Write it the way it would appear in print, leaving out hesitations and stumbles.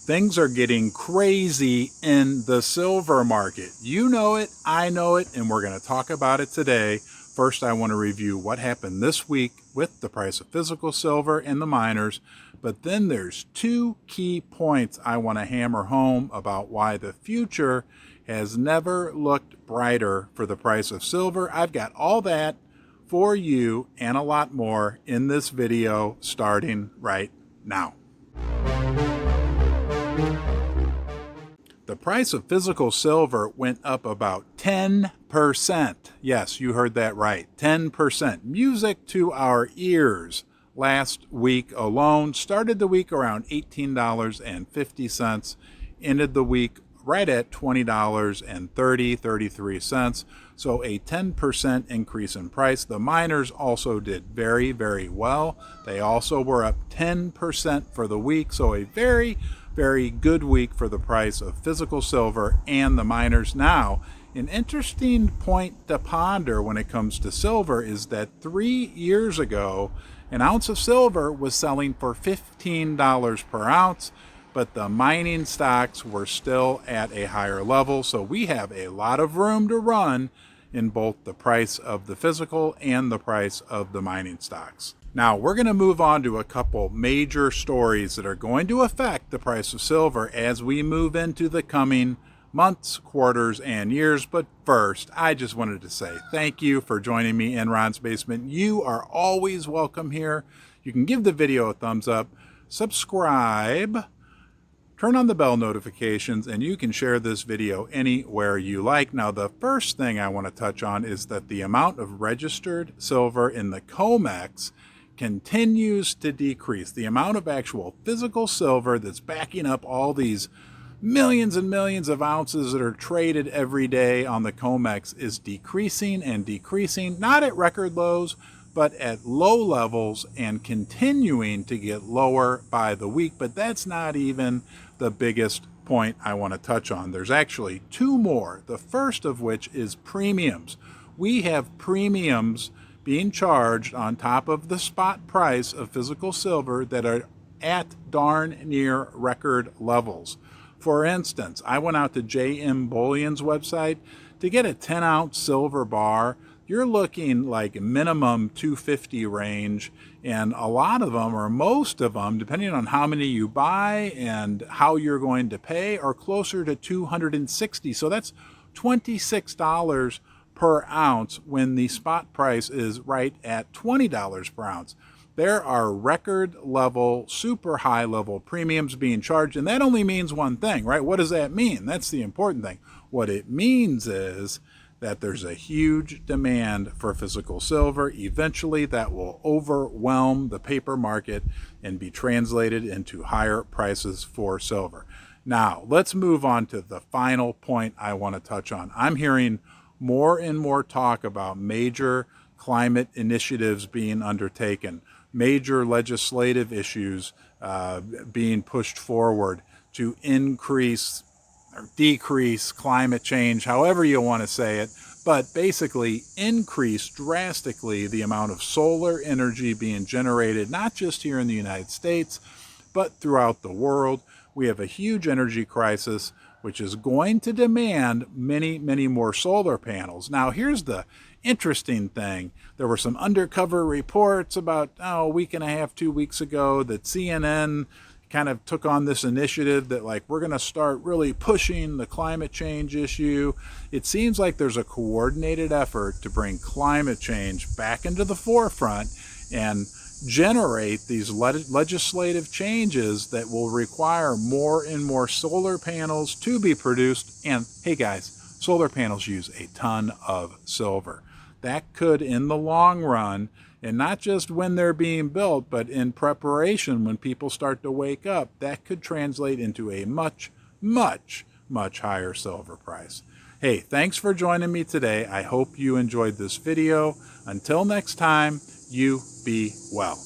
Things are getting crazy in the silver market. You know it, I know it, and we're going to talk about it today. First, I want to review what happened this week with the price of physical silver and the miners. But then there's two key points I want to hammer home about why the future has never looked brighter for the price of silver. I've got all that for you and a lot more in this video starting right now. The price of physical silver went up about 10%. Yes, you heard that right, 10%. Music to our ears. Last week alone, started the week around $18.50, ended the week right at $20.33. So a 10% increase in price. The miners also did very, very well. They also were up 10% for the week. So a very, very good week for the price of physical silver and the miners. Now, an interesting point to ponder when it comes to silver is that 3 years ago, an ounce of silver was selling for $15 per ounce, but the mining stocks were still at a higher level. So we have a lot of room to run in both the price of the physical and the price of the mining stocks. Now, we're going to move on to a couple major stories that are going to affect the price of silver as we move into the coming months, quarters, and years. But first, I just wanted to say thank you for joining me in Ron's Basement. You are always welcome here. You can give the video a thumbs up, subscribe, turn on the bell notifications, and you can share this video anywhere you like. Now, the first thing I want to touch on is that the amount of registered silver in the COMEX continues to decrease. The amount of actual physical silver that's backing up all these millions and millions of ounces that are traded every day on the COMEX is decreasing and decreasing, not at record lows, but at low levels and continuing to get lower by the week. But that's not even the biggest point I want to touch on. There's actually two more, the first of which is premiums. We have premiums being charged on top of the spot price of physical silver that are at darn near record levels. For instance, I went out to JM Bullion's website to get a 10-ounce silver bar. You're looking like minimum 250 range, and a lot of them, or most of them, depending on how many you buy and how you're going to pay, are closer to 260. So that's $26 per ounce when the spot price is right at $20 per ounce. There are record level, super high level premiums being charged, and that only means one thing, right? What does that mean? That's the important thing. What it means is that there's a huge demand for physical silver. Eventually, that will overwhelm the paper market and be translated into higher prices for silver. Now, let's move on to the final point I want to touch on. I'm hearing more and more talk about major climate initiatives being undertaken, major legislative issues being pushed forward to increase or decrease climate change, however you want to say it, but basically increase drastically the amount of solar energy being generated, not just here in the United States, but throughout the world. We have a huge energy crisis, which is going to demand many, many more solar panels. Now, here's the interesting thing. There were some undercover reports about a week and a half, 2 weeks ago that CNN kind of took on this initiative that like we're going to start really pushing the climate change issue. It seems like there's a coordinated effort to bring climate change back into the forefront and generate these legislative changes that will require more and more solar panels to be produced. And hey guys, solar panels use a ton of silver. That could, in the long run, and not just when they're being built, but in preparation when people start to wake up, that could translate into a much, much, much higher silver price. Hey, thanks for joining me today. I hope you enjoyed this video. Until next time, you be well.